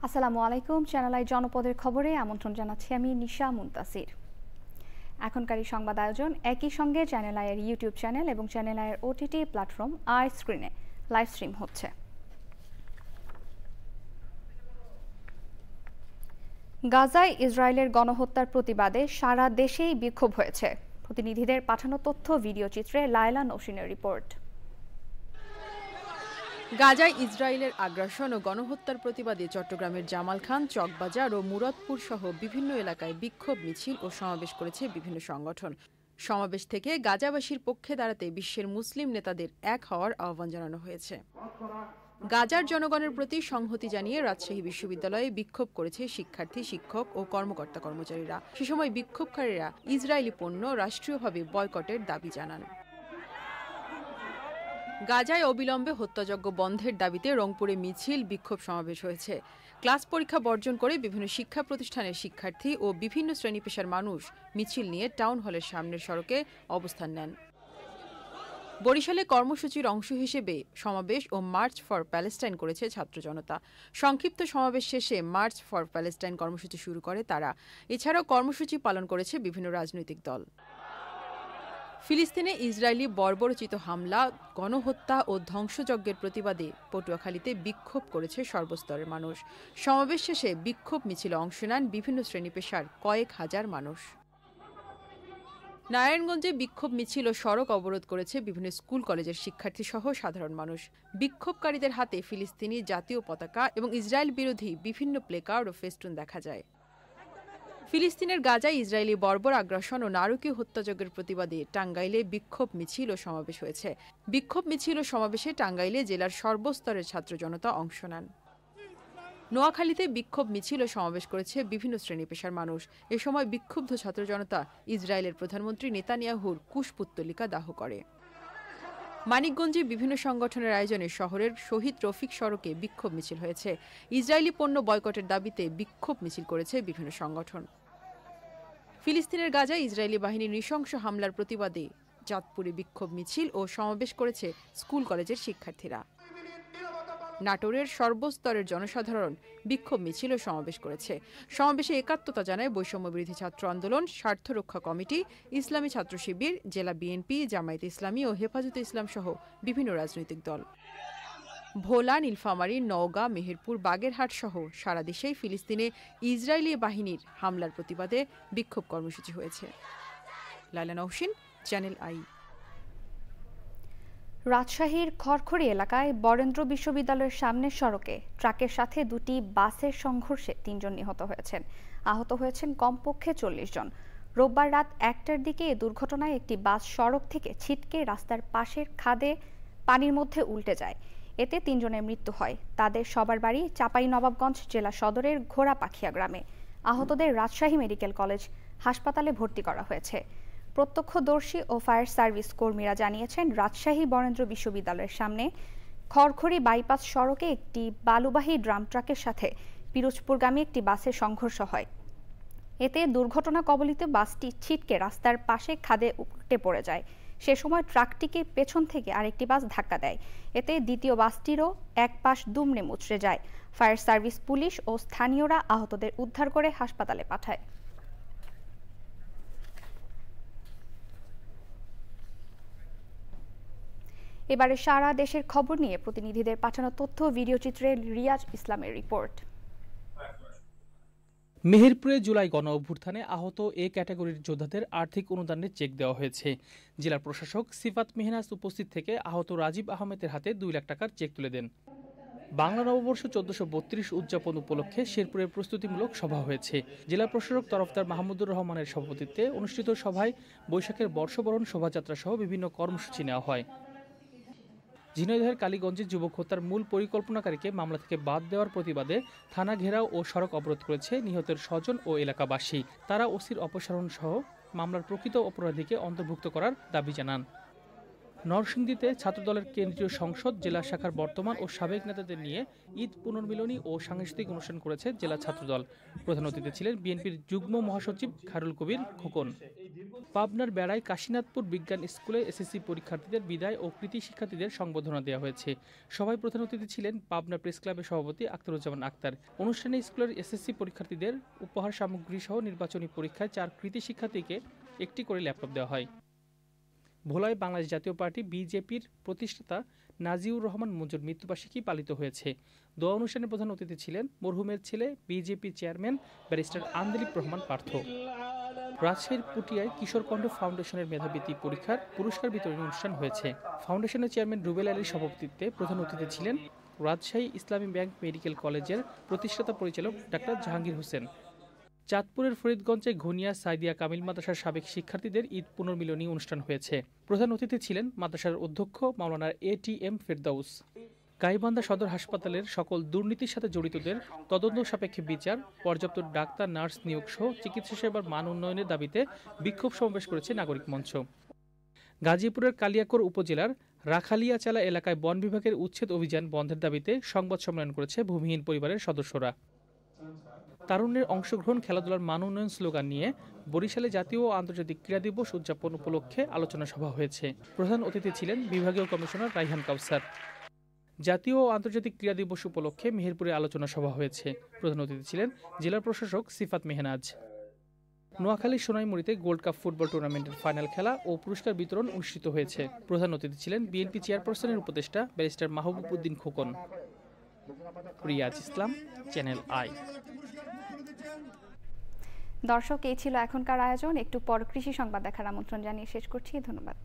আসসালামু আলাইকুম। Channel I জনপদের খবরে আমন্ত্রণ জানাচ্ছি আমি নিশা মুনতাসির। এখনকার সংবাদ আয়োজন একই সঙ্গে চ্যানেল আইয়ের ইউটিউব চ্যানেল এবং চ্যানেল আইয়ের ওটিটি প্ল্যাটফর্ম আই স্ক্রিনে লাইভ স্ট্রিম হচ্ছে। গাজায় ইসরায়েলের গণহত্যার প্রতিবাদে সারা দেশেই বিক্ষোভ হয়েছে। প্রতিনিধিদের পাঠানো তথ্য ভিডিও চিত্রে লায়লা নৌসিনের রিপোর্ট। গাজায় ইসরায়েলের আগ্রাসন ও গণহত্যার প্রতিবাদে চট্টগ্রামের জামাল খান, চকবাজার ও মুরাদপুর সহ বিভিন্ন এলাকায় বিক্ষোভ মিছিল ও সমাবেশ করেছে বিভিন্ন সংগঠন। সমাবেশ থেকে গাজাবাসীর পক্ষে দাঁড়াতে বিশ্বের মুসলিম নেতাদের এক হওয়ার আহ্বান জানানো হয়েছে। গাজার জনগণের প্রতি সংহতি জানিয়ে রাজশাহী বিশ্ববিদ্যালয়ে বিক্ষোভ করেছে শিক্ষার্থী, শিক্ষক ও কর্মকর্তা কর্মচারীরা। সে সময় বিক্ষোভকারীরা ইসরায়েলি পণ্য রাষ্ট্রীয়ভাবে বয়কটের দাবি জানান। গাজায় অবিলম্বে হত্যাযজ্ঞ বন্ধের দাবিতে রংপুরে মিছিল, বিক্ষোভ সমাবেশ হয়েছে। ক্লাস পরীক্ষা বর্জন করে বিভিন্ন শিক্ষা প্রতিষ্ঠানের শিক্ষার্থী ও বিভিন্ন শ্রেণী পেশার মানুষ মিছিল নিয়ে টাউন হলের সামনের সড়কে অবস্থান নেন। বরিশালে কর্মসূচির অংশ হিসেবে সমাবেশ ও মার্চ ফর প্যালেস্টাইন করেছে ছাত্র জনতা। সংক্ষিপ্ত সমাবেশ শেষে মার্চ ফর প্যালেস্টাইন কর্মসূচি শুরু করে তারা। এছাড়াও কর্মসূচি পালন করেছে বিভিন্ন রাজনৈতিক দল। ফিলিস্তিনে ইসরায়েলি বর্বরোচিত হামলা, গণহত্যা ও ধ্বংসযজ্ঞের প্রতিবাদে পটুয়াখালীতে বিক্ষোভ করেছে সর্বস্তরের মানুষ। সমাবেশ শেষে বিক্ষোভ মিছিলে অংশ নেন বিভিন্ন শ্রেণী পেশার কয়েক হাজার মানুষ। নারায়ণগঞ্জে বিক্ষোভ মিছিল ও সড়ক অবরোধ করেছে বিভিন্ন স্কুল কলেজের শিক্ষার্থী সহ সাধারণ মানুষ। বিক্ষোভকারীদের হাতে ফিলিস্তিনি জাতীয় পতাকা এবং ইসরায়েল বিরোধী বিভিন্ন প্লেকার্ড ও ফেস্টুন দেখা যায়। ফিলিস্তিনের গাজায় ইসরায়েলি বর্বর আগ্রাসন ও নারকীয় হত্যাযজ্ঞের প্রতিবাদে টাঙ্গাইলে বিক্ষোভ মিছিল ও সমাবেশ হয়েছে। বিক্ষোভ মিছিল ও সমাবেশে টাঙ্গাইলে জেলার সর্বস্তরের ছাত্র জনতা অংশ নেন। নোয়াখালীতে বিক্ষোভ মিছিল ও সমাবেশ করেছে বিভিন্ন শ্রেণী পেশার মানুষ। এ সময় বিক্ষুব্ধ ছাত্র জনতা ইসরায়েলের প্রধানমন্ত্রী নেতানিয়াহুর কুশপুত্তলিকা দাহ করে। মানিকগঞ্জে বিভিন্ন সংগঠনের আয়োজনে শহরের শহীদ রফিক সড়কে বিক্ষোভ মিছিল হয়েছে। ইসরায়েলি পণ্য বয়কটের দাবিতে বিক্ষোভ মিছিল করেছে বিভিন্ন সংগঠন। ফিলিস্তিনের গাজায় ইসরায়েলি বাহিনীর নৃশংস হামলার প্রতিবাদে চাঁদপুরে বিক্ষোভ মিছিল ও সমাবেশ করেছে স্কুল কলেজের শিক্ষার্থীরা। নাটোরের সর্বস্তরের জনসাধারণ বিক্ষোভ মিছিল ও সমাবেশ করেছে। সমাবেশে একাত্মতা জানায় বৈষম্যবিরোধী ছাত্র আন্দোলন, স্বার্থ রক্ষা কমিটি, ইসলামী ছাত্র শিবির, জেলা বিএনপি, জামায়াতে ইসলামী ও হেফাজতে ইসলাম সহ বিভিন্ন রাজনৈতিক দল। ভোলা, নীলফামারী, নওগাঁ, মেহেরপুর, বাগেরহাট সহ সারা দেশেই ফিলিস্তিনে ইসরায়েলি বাহিনীর হামলার প্রতিবাদে বিক্ষোভ কর্মসূচি হয়েছে। Laila Nowshin, channel I. রাজশাহীর খড়খড়ি এলাকায় বরেন্দ্র বিশ্ববিদ্যালয়ের সামনের সড়কে ট্রাকের সাথে দুটি বাসের সংঘর্ষে ৩ জন নিহত হয়েছেন। আহত হয়েছেন কমপক্ষে ৪০ জন। রোববার রাত ১টার দিকে এ দুর্ঘটনায় একটি বাস সড়ক থেকে ছিটকে রাস্তার পাশের খাদে পানির মধ্যে উল্টে যায়। এতে ৩ জনের মৃত্যু হয়। তাদের সবার বাড়ি চাঁপাইনবাবগঞ্জ জেলা সদরের ঘোড়াপাখিয়া গ্রামে। আহতদের রাজশাহী মেডিকেল কলেজ হাসপাতালে ভর্তি করা হয়েছে। প্রত্যক্ষদর্শী ও ফায়ার সার্ভিস কর্মীরা জানিয়েছেন, রাজশাহী বরেন্দ্র বিশ্ববিদ্যালয়ের সামনে খড়খড়ি বাইপাস সড়কে একটি বালুবাহী ড্রাম ট্রাকের সাথে পিরোজপুরগামী একটি বাসের সংঘর্ষ হয়। এতে দুর্ঘটনা কবলিত বাসটি ছিটকে রাস্তার পাশে খাদে উল্টে পড়ে যায়। সে সময় ট্রাকটিকে পেছন থেকে আরেকটি বাস ধাক্কা দেয়। এতে দ্বিতীয় বাসটিরও এক পাশ দুমড়ে মুচড়ে যায়। ফায়ার সার্ভিস, পুলিশ ও স্থানীয়রা আহতদের উদ্ধার করে হাসপাতালে পাঠায়। এবারে সারা দেশের খবর নিয়ে প্রতিনিধিদের পাঠানো তথ্য ভিডিও চিত্রে রিয়াজ ইসলামের রিপোর্ট। মেহেরপুরে জুলাই গণ অভ্যুত্থানে আহত এ ক্যাটাগরির যোদ্ধাদের আর্থিক অনুদানের চেক দেওয়া হয়েছে। জেলা প্রশাসক সিফাত মেহনাজ উপস্থিত থেকে আহত রাজীব আহমেদের হাতে ২ লাখ টাকার চেক তুলে দেন। বাংলা নববর্ষ ১৪৩২ উদযাপন উপলক্ষে শেরপুরে প্রস্তুতিমূলক সভা হয়েছে। জেলা প্রশাসক তরফদার মাহমুদুর রহমানের সভাপতিত্বে অনুষ্ঠিত সভায় বৈশাখের বর্ষবরণ শোভাযাত্রা সহ বিভিন্ন কর্মসূচি নেওয়া হয়। ঝিনাইদহের কালীগঞ্জে যুবক হত্যার মূল পরিকল্পনাকারীকে মামলা থেকে বাদ দেওয়ার প্রতিবাদে থানা ঘেরাও ও সড়ক অবরোধ করেছে নিহতের স্বজন ও এলাকাবাসী। তারা ওসির অপসারণ সহ মামলার প্রকৃত অপরাধীকে অন্তর্ভুক্ত করার দাবি জানান। নরসিংদীতে ছাত্রদলের কেন্দ্রীয় সংসদ জেলা শাখার বর্তমান ও সাবেক নেতাদের নিয়ে ঈদ পুনর্মিলনী ও সাংস্কৃতিক অনুষ্ঠান করেছে জেলা ছাত্রদল। প্রধান অতিথি ছিলেন বিএনপির যুগ্ম মহাসচিব খায়রুল কবির খোকন। পাবনার বেড়ায় কাশীনাথপুর বিজ্ঞান স্কুলে এসএসসি পরীক্ষার্থীদের বিদায় ও কৃতি শিক্ষার্থীদের সংবর্ধনা দেওয়া হয়েছে। সভায় প্রধান অতিথি ছিলেন পাবনা প্রেস ক্লাবের সভাপতি আখতারুজ্জামান আক্তার। অনুষ্ঠানে স্কুলের এসএসসি পরীক্ষার্থীদের উপহার সামগ্রী সহ নির্বাচনী পরীক্ষায় 4 কৃতি শিক্ষার্থীকে একটি করে ল্যাপটপ দেওয়া হয়। ভোলায় বাংলাদেশ জাতীয় পার্টি বিজেপির প্রতিষ্ঠাতা নাজিউর রহমান মঞ্জুর মৃত্যুবার্ষিকী পালিত হয়েছে। দোয়া অনুষ্ঠানে প্রধান অতিথি ছিলেন মরহুমের ছেলে BJP chairman barrister Andaleeve Rahman Partha. রাজশাহীর পুটিয়ায় কিশোরকণ্ঠ ফাউন্ডেশনের মেধাবৃত্তি পরীক্ষার পুরস্কার বিতরণী অনুষ্ঠান হয়েছে। ফাউন্ডেশনের চেয়ারম্যান রুবেল আলীর সভাপতিত্বে প্রধান অতিথি ছিলেন রাজশাহী ইসলামী ব্যাংক মেডিকেল কলেজের প্রতিষ্ঠাতা পরিচালক ডাক্তার জাহাঙ্গীর হোসেন। চাঁদপুরের ফরিদগঞ্জে ঘনিয়া সাইদিয়া কামিল মাদ্রাসার সাবেক শিক্ষার্থীদের ঈদ পুনর্মিলনী অনুষ্ঠান হয়েছে। প্রধান অতিথি ছিলেন মাদ্রাসার অধ্যক্ষ মাওলানা ATM ফেরদাউস। গাইবান্ধা সদর হাসপাতালের সকল দুর্নীতির সাথে জড়িতদের তদন্ত সাপেক্ষে বিচার, পর্যাপ্ত ডাক্তার নার্স নিয়োগ সহ চিকিৎসা সেবার মান উন্নয়নের দাবিতে বিক্ষোভ সমাবেশ করেছে নাগরিক মঞ্চ। গাজীপুরের কালিয়াকৈর উপজেলার রাখালিয়াচালা এলাকায় বন বিভাগের উচ্ছেদ অভিযান বন্ধের দাবিতে সংবাদ সম্মেলন করেছে ভূমিহীন পরিবারের সদস্যরা। তারুণ্যের অংশগ্রহণ খেলাধুলার মান উন্নয়ন স্লোগান নিয়ে বরিশালে জাতীয় ও আন্তর্জাতিক ক্রীড়া দিবস উদযাপন উপলক্ষে আলোচনা সভা হয়েছে। প্রধান অতিথি ছিলেন বিভাগীয় কমিশনার রাইহান কাউসার। জাতীয় ও আন্তর্জাতিক ক্রীড়া দিবস উপলক্ষে মেহেরপুরে আলোচনা সভা হয়েছে। প্রধান অতিথি ছিলেন জেলা প্রশাসক সিফাত মেহনাজ। নোয়াখালীর সোনাইমুড়িতে গোল্ড কাপ ফুটবল টুর্নামেন্টের ফাইনাল খেলা ও পুরস্কার বিতরণ অনুষ্ঠিত হয়েছে। প্রধান অতিথি ছিলেন বিএনপি চেয়ারপারসনের উপদেষ্টা barrister Mahbub Uddin Khokon. Riaz Islam, channel I. দর্শক, এই ছিল এখনকার আয়োজন। একটু পর কৃষি সংবাদ দেখার আমন্ত্রণ জানিয়ে শেষ করছি। ধন্যবাদ।